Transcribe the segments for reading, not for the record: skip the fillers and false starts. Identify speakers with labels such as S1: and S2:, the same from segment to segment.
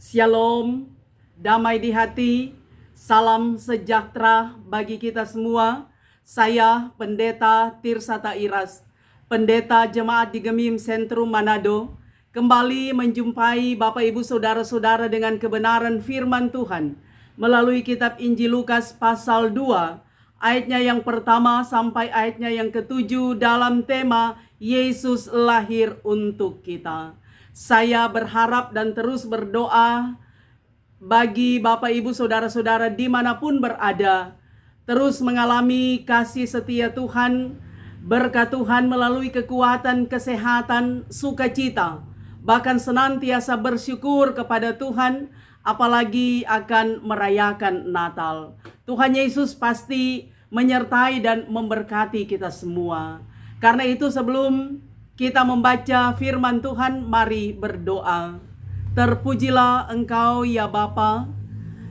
S1: Shalom, damai di hati, salam sejahtera bagi kita semua. Saya Pendeta Tirsata Iras, Pendeta Jemaat di Gemim Sentrum Manado, kembali menjumpai Bapak Ibu Saudara-saudara dengan kebenaran firman Tuhan melalui kitab Injil Lukas pasal 2, ayatnya yang pertama sampai ayatnya yang ke-7 dalam tema Yesus lahir untuk kita. Saya berharap dan terus berdoa bagi Bapak Ibu Saudara-saudara dimanapun berada, terus mengalami kasih setia Tuhan, berkat Tuhan melalui kekuatan, kesehatan, sukacita, bahkan senantiasa bersyukur kepada Tuhan, apalagi akan merayakan Natal. Tuhan Yesus pasti menyertai dan memberkati kita semua. Karena itu sebelum kita membaca firman Tuhan, mari berdoa. Terpujilah Engkau ya Bapa,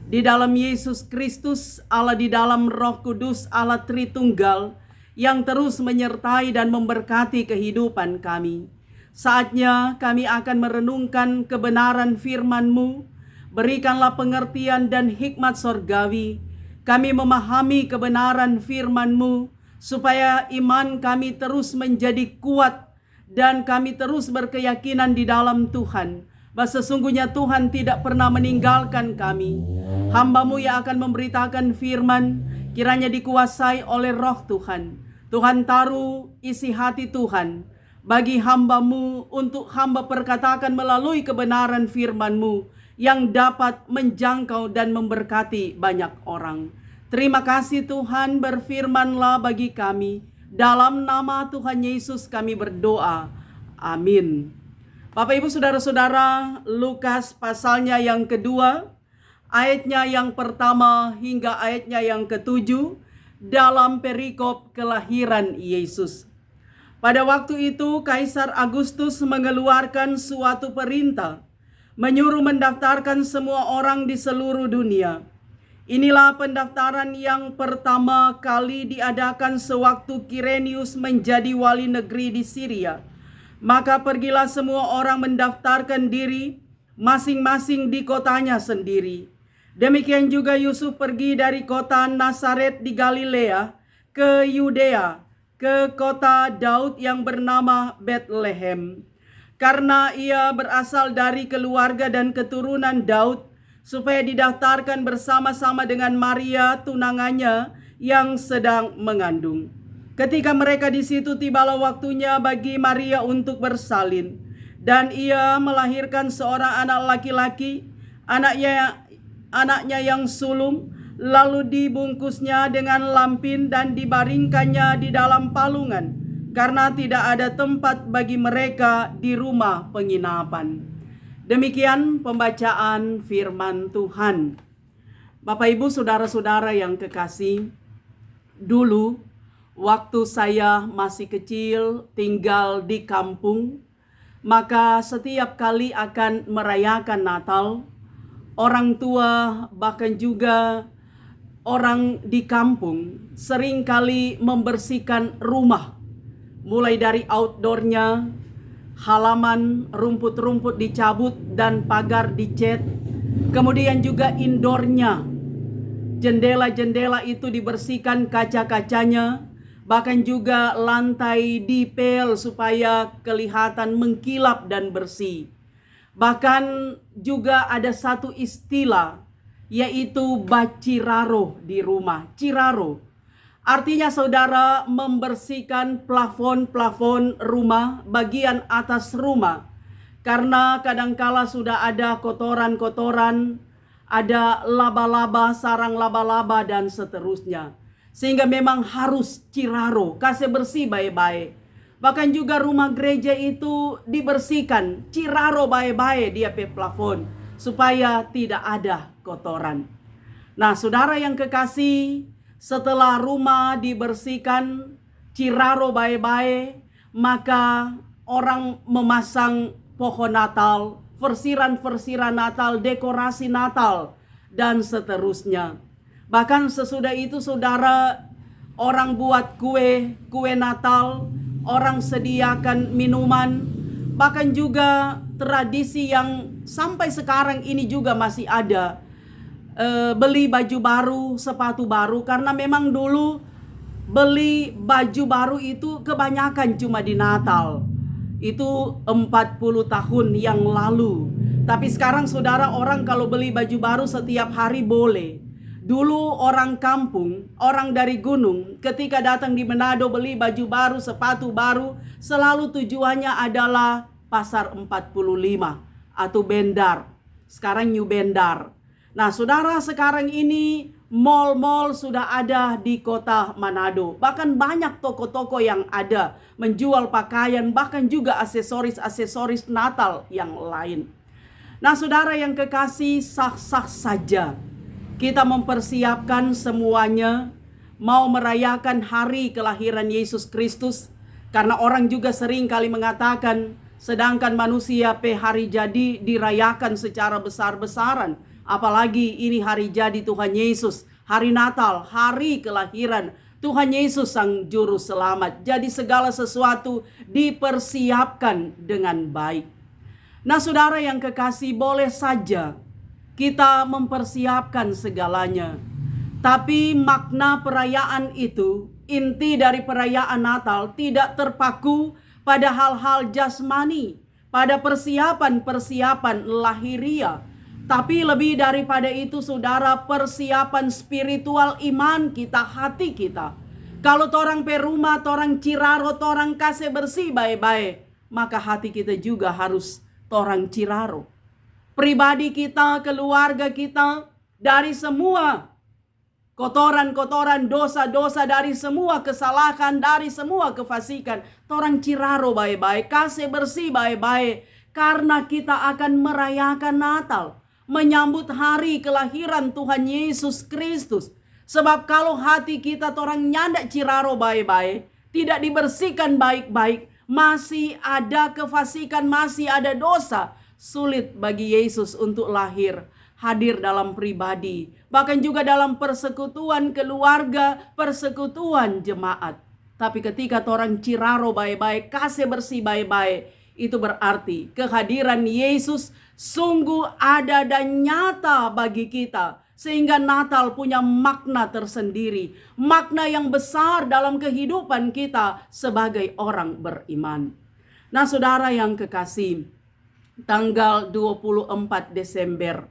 S1: di dalam Yesus Kristus, Allah di dalam Roh Kudus, Allah Tritunggal, yang terus menyertai dan memberkati kehidupan kami. Saatnya kami akan merenungkan kebenaran firman-Mu. Berikanlah pengertian dan hikmat sorgawi. Kami memahami kebenaran firman-Mu, supaya iman kami terus menjadi kuat, dan kami terus berkeyakinan di dalam Tuhan, bahwa sesungguhnya Tuhan tidak pernah meninggalkan kami. Hamba-Mu yang akan memberitakan firman, kiranya dikuasai oleh Roh Tuhan. Tuhan taruh isi hati Tuhan bagi hamba-Mu untuk hamba perkatakan melalui kebenaran firman-Mu yang dapat menjangkau dan memberkati banyak orang. Terima kasih Tuhan, berfirmanlah bagi kami. Dalam nama Tuhan Yesus kami berdoa. Amin. Bapak Ibu Saudara-saudara, Lukas pasalnya yang kedua, ayatnya yang pertama hingga ayatnya yang ke-7 dalam perikop kelahiran Yesus. Pada waktu itu Kaisar Agustus mengeluarkan suatu perintah, menyuruh mendaftarkan semua orang di seluruh dunia. Inilah pendaftaran yang pertama kali diadakan sewaktu Kirenius menjadi wali negeri di Syria. Maka pergilah semua orang mendaftarkan diri masing-masing di kotanya sendiri. Demikian juga Yusuf pergi dari kota Nazaret di Galilea ke Yudea, ke kota Daud yang bernama Betlehem, karena ia berasal dari keluarga dan keturunan Daud, supaya didaftarkan bersama-sama dengan Maria tunangannya yang sedang mengandung. Ketika mereka di situ, tibalah waktunya bagi Maria untuk bersalin, dan ia melahirkan seorang anak laki-laki, anaknya yang sulung. Lalu dibungkusnya dengan lampin dan dibaringkannya di dalam palungan, karena tidak ada tempat bagi mereka di rumah penginapan. Demikian pembacaan firman Tuhan. Bapak Ibu Saudara-saudara yang kekasih, dulu waktu saya masih kecil tinggal di kampung, maka setiap kali akan merayakan Natal, orang tua bahkan juga orang di kampung sering kali membersihkan rumah, mulai dari outdoornya, halaman, rumput-rumput dicabut dan pagar dicat. Kemudian juga indoornya, jendela-jendela itu dibersihkan, kaca-kacanya, bahkan juga lantai dipel supaya kelihatan mengkilap dan bersih. Bahkan juga ada satu istilah, yaitu baciraro di rumah. Ciraro artinya saudara membersihkan plafon-plafon rumah, bagian atas rumah. Karena kadangkala sudah ada kotoran-kotoran, ada laba-laba, sarang laba-laba dan seterusnya. Sehingga memang harus ciraro, kasih bersih baik-baik. Bahkan juga rumah gereja itu dibersihkan, ciraro baik-baik dia pe plafon, supaya tidak ada kotoran. Nah saudara yang kekasih, setelah rumah dibersihkan, ciraro baik-baik, maka orang memasang pohon Natal, versiran-versiran Natal, dekorasi Natal, dan seterusnya. Bahkan sesudah itu saudara, orang buat kue Natal, orang sediakan minuman, bahkan juga tradisi yang sampai sekarang ini juga masih ada. Beli baju baru, sepatu baru, karena memang dulu beli baju baru itu kebanyakan cuma di Natal. Itu 40 tahun yang lalu. Tapi sekarang saudara, orang kalau beli baju baru setiap hari boleh. Dulu orang kampung, orang dari gunung, ketika datang di Manado beli baju baru, sepatu baru, selalu tujuannya adalah Pasar 45 atau Bendar. Sekarang New Bendar. Nah, saudara, sekarang ini mall-mall sudah ada di kota Manado. Bahkan banyak toko-toko yang ada menjual pakaian, bahkan juga aksesoris-aksesoris Natal yang lain. Nah, saudara yang kekasih, sah-sah saja kita mempersiapkan semuanya, mau merayakan hari kelahiran Yesus Kristus. Karena orang juga sering kali mengatakan, sedangkan manusia hari jadi dirayakan secara besar-besaran. Apalagi ini hari jadi Tuhan Yesus, hari Natal, hari kelahiran Tuhan Yesus Sang Juru Selamat. Jadi segala sesuatu dipersiapkan dengan baik. Nah, saudara yang kekasih, boleh saja kita mempersiapkan segalanya. Tapi makna perayaan itu, inti dari perayaan Natal tidak terpaku pada hal-hal jasmani, pada persiapan-persiapan lahiriah. Tapi lebih daripada itu, saudara, persiapan spiritual iman kita, hati kita. Kalau torang pe rumah, torang ciraro, torang kasih bersih baik-baik, maka hati kita juga harus torang ciraro. Pribadi kita, keluarga kita, dari semua kotoran-kotoran, dosa-dosa, dari semua kesalahan, dari semua kefasikan, torang ciraro baik-baik, kasih bersih baik-baik. Karena kita akan merayakan Natal, menyambut hari kelahiran Tuhan Yesus Kristus. Sebab kalau hati kita torang nyandak ciraro baik-baik, tidak dibersihkan baik-baik, masih ada kefasikan, masih ada dosa, sulit bagi Yesus untuk lahir, hadir dalam pribadi, bahkan juga dalam persekutuan keluarga, persekutuan jemaat. Tapi ketika torang ciraro baik-baik, kasih bersih baik-baik, itu berarti kehadiran Yesus sungguh ada dan nyata bagi kita. Sehingga Natal punya makna tersendiri, makna yang besar dalam kehidupan kita sebagai orang beriman. Nah, saudara yang kekasih, tanggal 24 Desember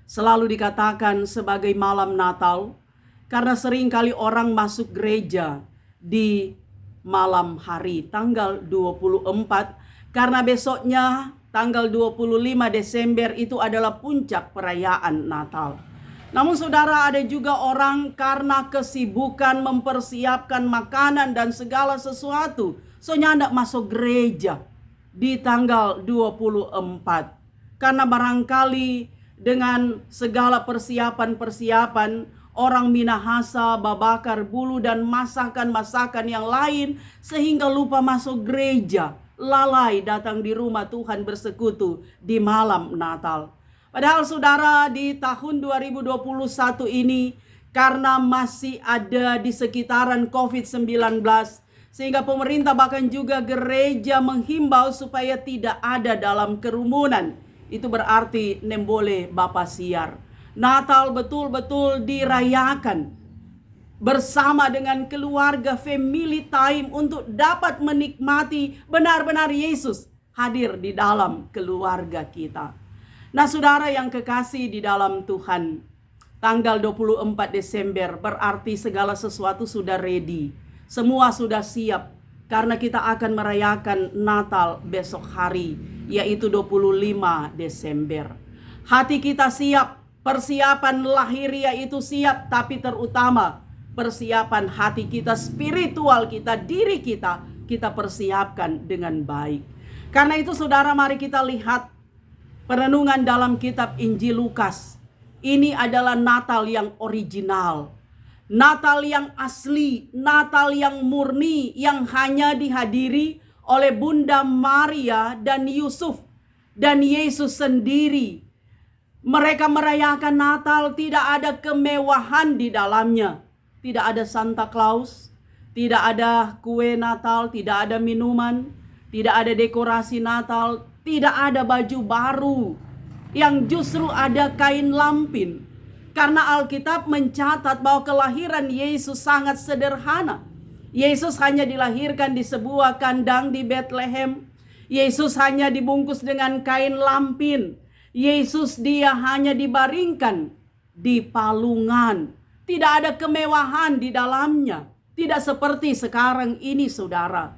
S1: selalu dikatakan sebagai malam Natal karena sering kali orang masuk gereja di malam hari tanggal 24, karena besoknya tanggal 25 Desember itu adalah puncak perayaan Natal. Namun saudara, ada juga orang karena kesibukan mempersiapkan makanan dan segala sesuatu, so nyandak masuk gereja di tanggal 24. Karena barangkali dengan segala persiapan-persiapan, orang minahasa, babakar bulu dan masakan-masakan yang lain, sehingga lupa masuk gereja, lalai datang di rumah Tuhan bersekutu di malam Natal. Padahal saudara, di tahun 2021 ini, karena masih ada di sekitaran COVID-19, sehingga pemerintah bahkan juga gereja menghimbau supaya tidak ada dalam kerumunan. Itu berarti nembole Bapa siar. Natal betul-betul dirayakan bersama dengan keluarga, family time, untuk dapat menikmati benar-benar Yesus hadir di dalam keluarga kita. Nah, saudara yang kekasih di dalam Tuhan, tanggal 24 Desember berarti segala sesuatu sudah ready. Semua sudah siap karena kita akan merayakan Natal besok hari, yaitu 25 Desember. Hati kita siap, persiapan lahiriah itu siap, tapi terutama persiapan hati kita, spiritual kita, diri kita persiapkan dengan baik. Karena itu saudara, mari kita lihat perenungan dalam kitab Injil Lukas. Ini adalah Natal yang original, Natal yang asli, Natal yang murni, yang hanya dihadiri oleh Bunda Maria dan Yusuf dan Yesus sendiri. Mereka merayakan Natal, tidak ada kemewahan di dalamnya. Tidak ada Santa Claus, tidak ada kue Natal, tidak ada minuman, tidak ada dekorasi Natal, Tidak ada baju baru, yang justru ada kain lampin. Karena Alkitab mencatat bahwa kelahiran Yesus sangat sederhana. Yesus hanya dilahirkan di sebuah kandang di Bethlehem. Yesus hanya dibungkus dengan kain lampin. Yesus dia hanya dibaringkan di palungan. Tidak ada kemewahan di dalamnya. Tidak seperti sekarang ini, saudara.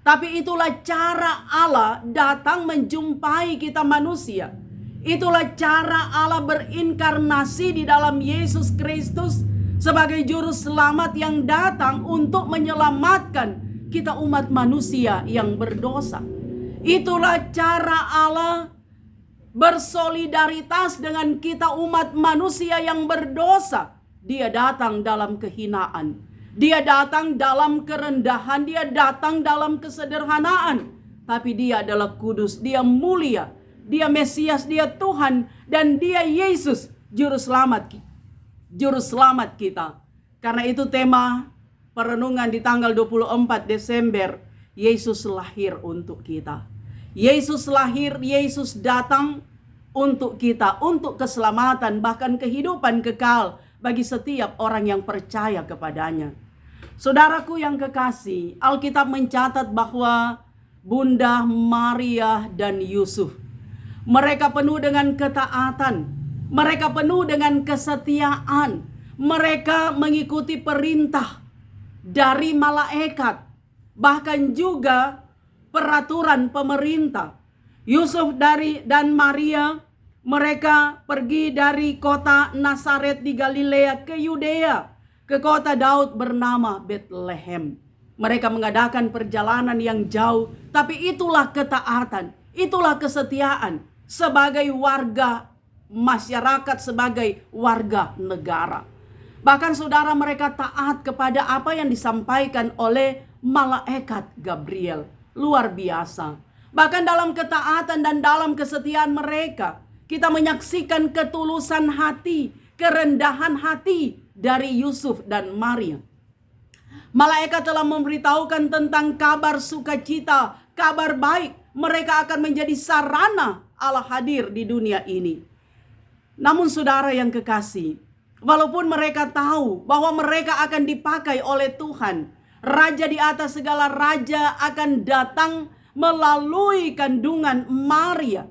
S1: Tapi itulah cara Allah datang menjumpai kita manusia. Itulah cara Allah berinkarnasi di dalam Yesus Kristus sebagai juru selamat yang datang untuk menyelamatkan kita umat manusia yang berdosa. Itulah cara Allah bersolidaritas dengan kita umat manusia yang berdosa. Dia datang dalam kehinaan. Dia datang dalam kerendahan. Dia datang dalam kesederhanaan. Tapi dia adalah kudus. Dia mulia. Dia Mesias. Dia Tuhan. Dan dia Yesus. Juru selamat kita. Karena itu tema perenungan di tanggal 24 Desember. Yesus lahir untuk kita. Yesus lahir, Yesus datang untuk kita, untuk keselamatan, bahkan kehidupan kekal bagi setiap orang yang percaya kepadanya. Saudaraku yang kekasih, Alkitab mencatat bahwa Bunda Maria dan Yusuf, mereka penuh dengan ketaatan, mereka penuh dengan kesetiaan, mereka mengikuti perintah dari malaikat, bahkan juga peraturan pemerintah. Yusuf dan Maria, mereka pergi dari kota Nazaret di Galilea ke Yudea, ke kota Daud bernama Bethlehem. Mereka mengadakan perjalanan yang jauh, tapi itulah ketaatan, itulah kesetiaan sebagai warga masyarakat, sebagai warga negara. Bahkan saudara, mereka taat kepada apa yang disampaikan oleh malaikat Gabriel. Luar biasa. Bahkan dalam ketaatan dan dalam kesetiaan mereka, kita menyaksikan ketulusan hati, kerendahan hati dari Yusuf dan Maria. Malaikat telah memberitahukan tentang kabar sukacita, kabar baik. Mereka akan menjadi sarana Allah hadir di dunia ini. Namun saudara yang kekasih, walaupun mereka tahu bahwa mereka akan dipakai oleh Tuhan, Raja di atas segala raja akan datang melalui kandungan Maria.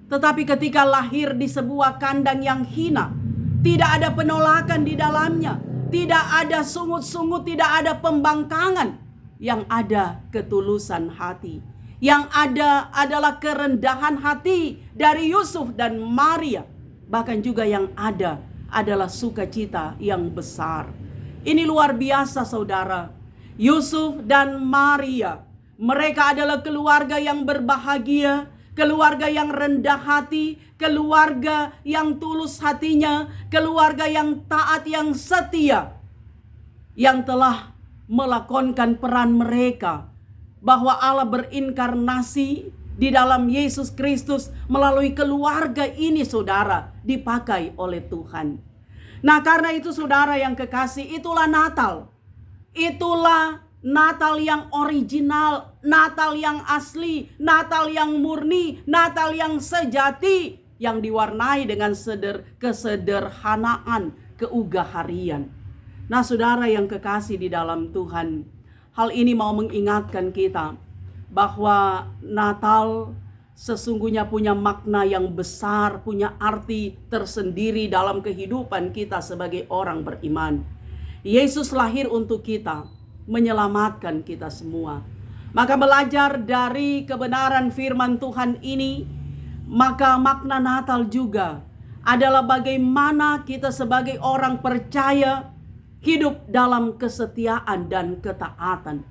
S1: Tetapi ketika lahir di sebuah kandang yang hina, tidak ada penolakan di dalamnya, tidak ada sungut-sungut, tidak ada pembangkangan. Yang ada ketulusan hati. Yang ada adalah kerendahan hati dari Yusuf dan Maria. Bahkan juga yang ada adalah sukacita yang besar. Ini luar biasa saudara. Yusuf dan Maria, mereka adalah keluarga yang berbahagia, keluarga yang rendah hati, keluarga yang tulus hatinya, keluarga yang taat, yang setia, yang telah melakonkan peran mereka, bahwa Allah berinkarnasi di dalam Yesus Kristus melalui keluarga ini saudara, dipakai oleh Tuhan. Nah karena itu saudara yang kekasih, itulah Natal. Itulah Natal yang original, Natal yang asli, Natal yang murni, Natal yang sejati, yang diwarnai dengan kesederhanaan, keugaharian. Nah saudara yang kekasih di dalam Tuhan, hal ini mau mengingatkan kita bahwa Natal sesungguhnya punya makna yang besar, punya arti tersendiri dalam kehidupan kita sebagai orang beriman. Yesus lahir untuk kita, menyelamatkan kita semua. Maka belajar dari kebenaran firman Tuhan ini, maka makna Natal juga adalah bagaimana kita sebagai orang percaya hidup dalam kesetiaan dan ketaatan.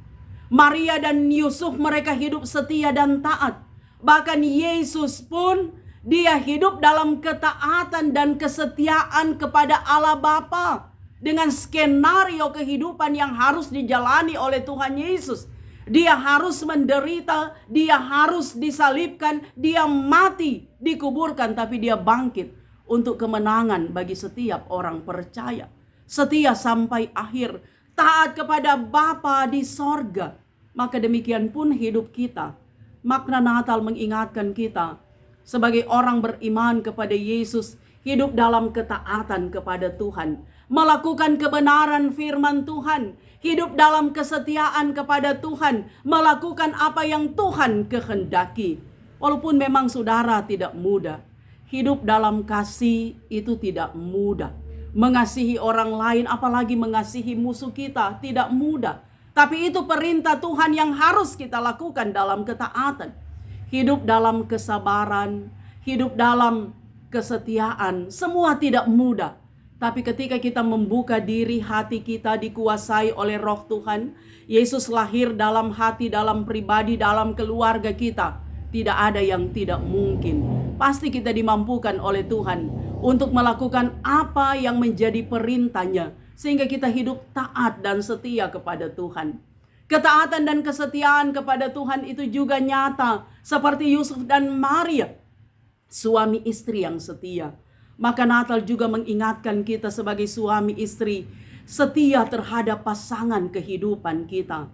S1: Maria dan Yusuf mereka hidup setia dan taat. Bahkan Yesus pun dia hidup dalam ketaatan dan kesetiaan kepada Allah Bapa dengan skenario kehidupan yang harus dijalani oleh Tuhan Yesus. Dia harus menderita, dia harus disalibkan, dia mati, dikuburkan, tapi dia bangkit untuk kemenangan bagi setiap orang percaya. Setia sampai akhir, taat kepada Bapa di sorga. Maka demikian pun hidup kita. Makna Natal mengingatkan kita sebagai orang beriman kepada Yesus, hidup dalam ketaatan kepada Tuhan, melakukan kebenaran firman Tuhan, hidup dalam kesetiaan kepada Tuhan, melakukan apa yang Tuhan kehendaki. Walaupun memang saudara tidak mudah, hidup dalam kasih itu tidak mudah. Mengasihi orang lain, apalagi mengasihi musuh kita, tidak mudah. Tapi itu perintah Tuhan yang harus kita lakukan dalam ketaatan. Hidup dalam kesabaran, hidup dalam kesetiaan, semua tidak mudah. Tapi ketika kita membuka diri, hati kita dikuasai oleh Roh Tuhan, Yesus lahir dalam hati, dalam pribadi, dalam keluarga kita. Tidak ada yang tidak mungkin. Pasti kita dimampukan oleh Tuhan untuk melakukan apa yang menjadi perintahnya, sehingga kita hidup taat dan setia kepada Tuhan. Ketaatan dan kesetiaan kepada Tuhan itu juga nyata seperti Yusuf dan Maria, suami istri yang setia. Maka Natal juga mengingatkan kita sebagai suami istri setia terhadap pasangan kehidupan kita,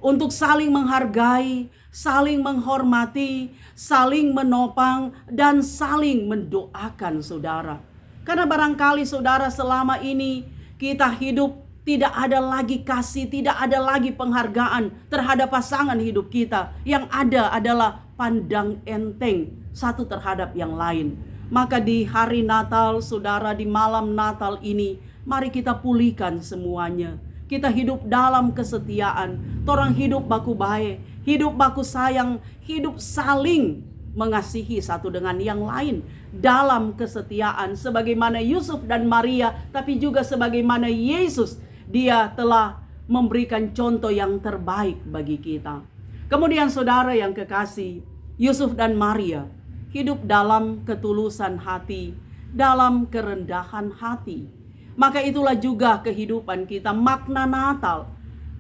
S1: untuk saling menghargai, saling menghormati, saling menopang, dan saling mendoakan saudara. Karena barangkali saudara selama ini kita hidup tidak ada lagi kasih, tidak ada lagi penghargaan terhadap pasangan hidup kita. Yang ada adalah pandang enteng satu terhadap yang lain. Maka di hari Natal, saudara, di malam Natal ini, mari kita pulihkan semuanya. Kita hidup dalam kesetiaan, torang hidup baku baik, hidup baku sayang, hidup saling mengasihi satu dengan yang lain dalam kesetiaan, sebagaimana Yusuf dan Maria, tapi juga sebagaimana Yesus, dia telah memberikan contoh yang terbaik bagi kita. Kemudian saudara yang kekasih, Yusuf dan Maria hidup dalam ketulusan hati, dalam kerendahan hati. Maka itulah juga kehidupan kita, makna Natal.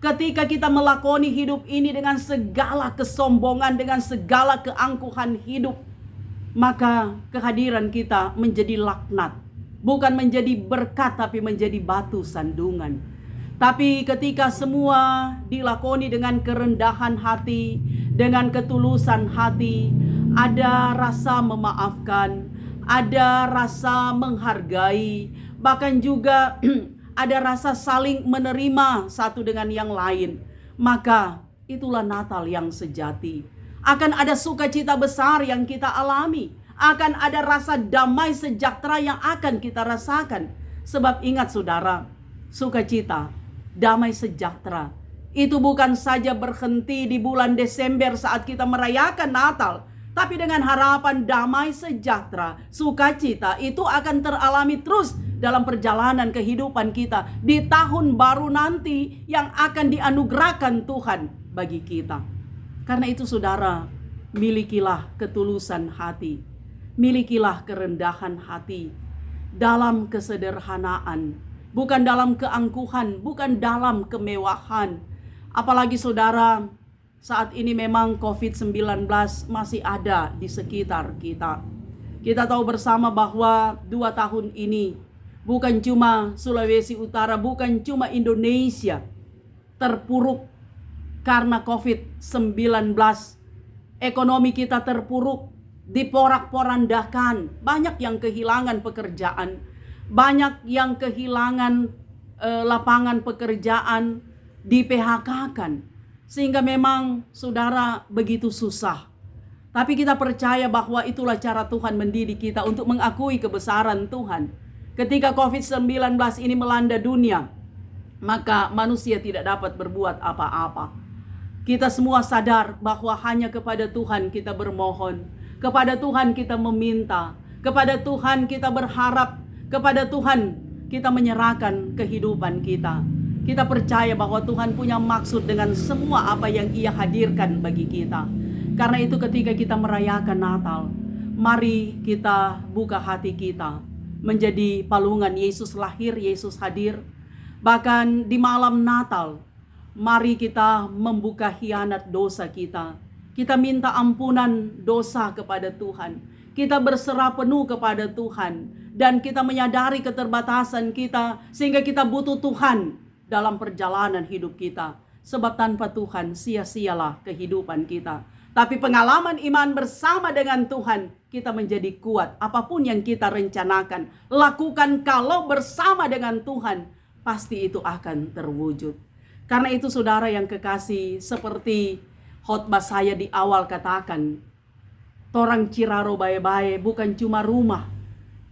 S1: Ketika kita melakoni hidup ini dengan segala kesombongan, dengan segala keangkuhan hidup, maka kehadiran kita menjadi laknat. Bukan menjadi berkat, tapi menjadi batu sandungan. Tapi ketika semua dilakoni dengan kerendahan hati, dengan ketulusan hati, ada rasa memaafkan, ada rasa menghargai, bahkan juga ada rasa saling menerima satu dengan yang lain, maka itulah Natal yang sejati. Akan ada sukacita besar yang kita alami, akan ada rasa damai sejahtera yang akan kita rasakan. Sebab ingat saudara, sukacita, damai sejahtera itu bukan saja berhenti di bulan Desember saat kita merayakan Natal, tapi dengan harapan damai sejahtera, sukacita itu akan teralami terus dalam perjalanan kehidupan kita di tahun baru nanti yang akan dianugerahkan Tuhan bagi kita. Karena itu saudara, milikilah ketulusan hati, milikilah kerendahan hati dalam kesederhanaan, bukan dalam keangkuhan, bukan dalam kemewahan. Apalagi saudara, saat ini memang COVID-19 masih ada di sekitar kita. Kita tahu bersama bahwa 2 tahun ini bukan cuma Sulawesi Utara, bukan cuma Indonesia terpuruk karena COVID-19. Ekonomi kita terpuruk, diporak-porandakan. Banyak yang kehilangan pekerjaan, banyak yang kehilangan lapangan pekerjaan, di PHK-kan. Sehingga memang saudara begitu susah. Tapi kita percaya bahwa itulah cara Tuhan mendidik kita untuk mengakui kebesaran Tuhan. Ketika COVID-19 ini melanda dunia, maka manusia tidak dapat berbuat apa-apa. Kita semua sadar bahwa hanya kepada Tuhan kita bermohon, kepada Tuhan kita meminta, kepada Tuhan kita berharap, kepada Tuhan kita menyerahkan kehidupan kita. Kita percaya bahwa Tuhan punya maksud dengan semua apa yang Ia hadirkan bagi kita. Karena itu ketika kita merayakan Natal, mari kita buka hati kita menjadi palungan Yesus lahir, Yesus hadir. Bahkan di malam Natal, mari kita membuka hianat dosa kita. Kita minta ampunan dosa kepada Tuhan. Kita berserah penuh kepada Tuhan. Dan kita menyadari keterbatasan kita, sehingga kita butuh Tuhan dalam perjalanan hidup kita. Sebab tanpa Tuhan sia-sialah kehidupan kita. Tapi pengalaman iman bersama dengan Tuhan, kita menjadi kuat. Apapun yang kita rencanakan, lakukan kalau bersama dengan Tuhan, pasti itu akan terwujud. Karena itu saudara yang kekasih, seperti khotbah saya di awal katakan, torang Ciraro bae-bae bukan cuma rumah,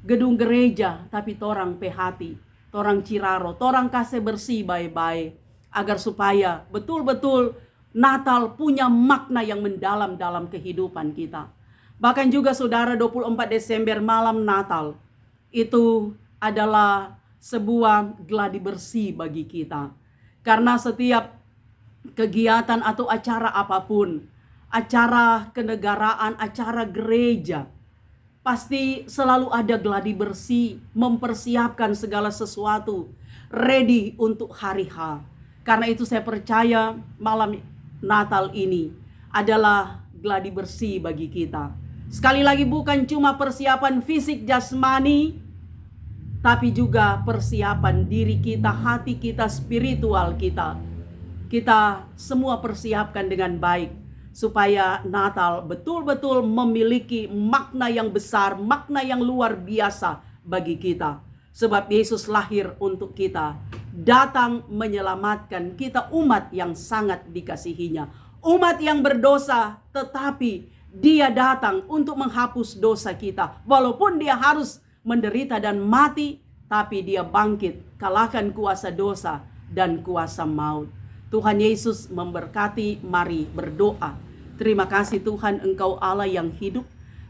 S1: gedung gereja, tapi torang pehati, torang Ciraro, torang kasih bersih bae-bae, agar supaya betul-betul Natal punya makna yang mendalam dalam kehidupan kita. Bahkan juga saudara, 24 Desember malam Natal itu adalah sebuah gladi bersih bagi kita. Karena setiap kegiatan atau acara apapun, acara kenegaraan, acara gereja, pasti selalu ada gladi bersih, mempersiapkan segala sesuatu, ready untuk hari H. Karena itu saya percaya malam Natal ini adalah gladi bersih bagi kita. Sekali lagi bukan cuma persiapan fisik jasmani, tapi juga persiapan diri kita, hati kita, spiritual kita. Kita semua persiapkan dengan baik supaya Natal betul-betul memiliki makna yang besar, makna yang luar biasa bagi kita. Sebab Yesus lahir untuk kita, datang menyelamatkan kita, umat yang sangat dikasihinya. Umat yang berdosa, tetapi Dia datang untuk menghapus dosa kita. Walaupun Dia harus menderita dan mati, tapi Dia bangkit, kalahkan kuasa dosa dan kuasa maut. Tuhan Yesus memberkati. Mari berdoa. Terima kasih Tuhan, Engkau Allah yang hidup.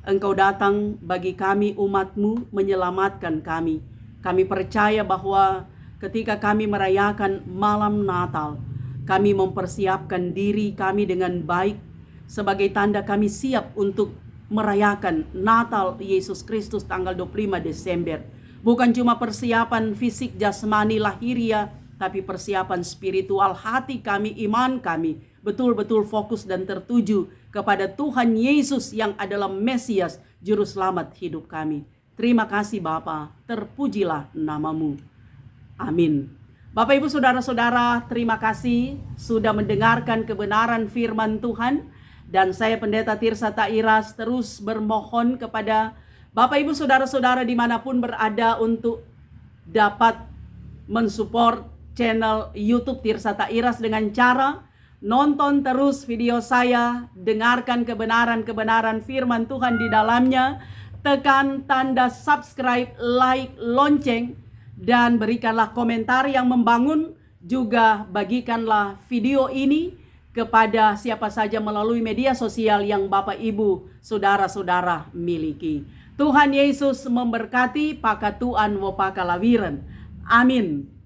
S1: Engkau datang bagi kami umat-Mu, menyelamatkan kami. Kami percaya bahwa ketika kami merayakan malam Natal, kami mempersiapkan diri kami dengan baik sebagai tanda kami siap untuk merayakan Natal Yesus Kristus tanggal 25 Desember. Bukan cuma persiapan fisik jasmani lahiriah, tapi persiapan spiritual hati kami, iman kami betul-betul fokus dan tertuju kepada Tuhan Yesus yang adalah Mesias, Juru Selamat hidup kami. Terima kasih Bapa, terpujilah nama-Mu. Amin. Bapak Ibu Saudara-saudara, terima kasih sudah mendengarkan kebenaran firman Tuhan. Dan saya Pendeta Tirsa Tairas terus bermohon kepada Bapak Ibu Saudara-saudara dimanapun berada untuk dapat mensupport channel YouTube Tirsa Tairas dengan cara nonton terus video saya, dengarkan kebenaran-kebenaran firman Tuhan di dalamnya, tekan tanda subscribe, like, lonceng, dan berikanlah komentar yang membangun. Juga bagikanlah video ini kepada siapa saja melalui media sosial yang Bapak Ibu Saudara-saudara miliki. Tuhan Yesus memberkati. Pakatuan wo pakalawiren. Amin.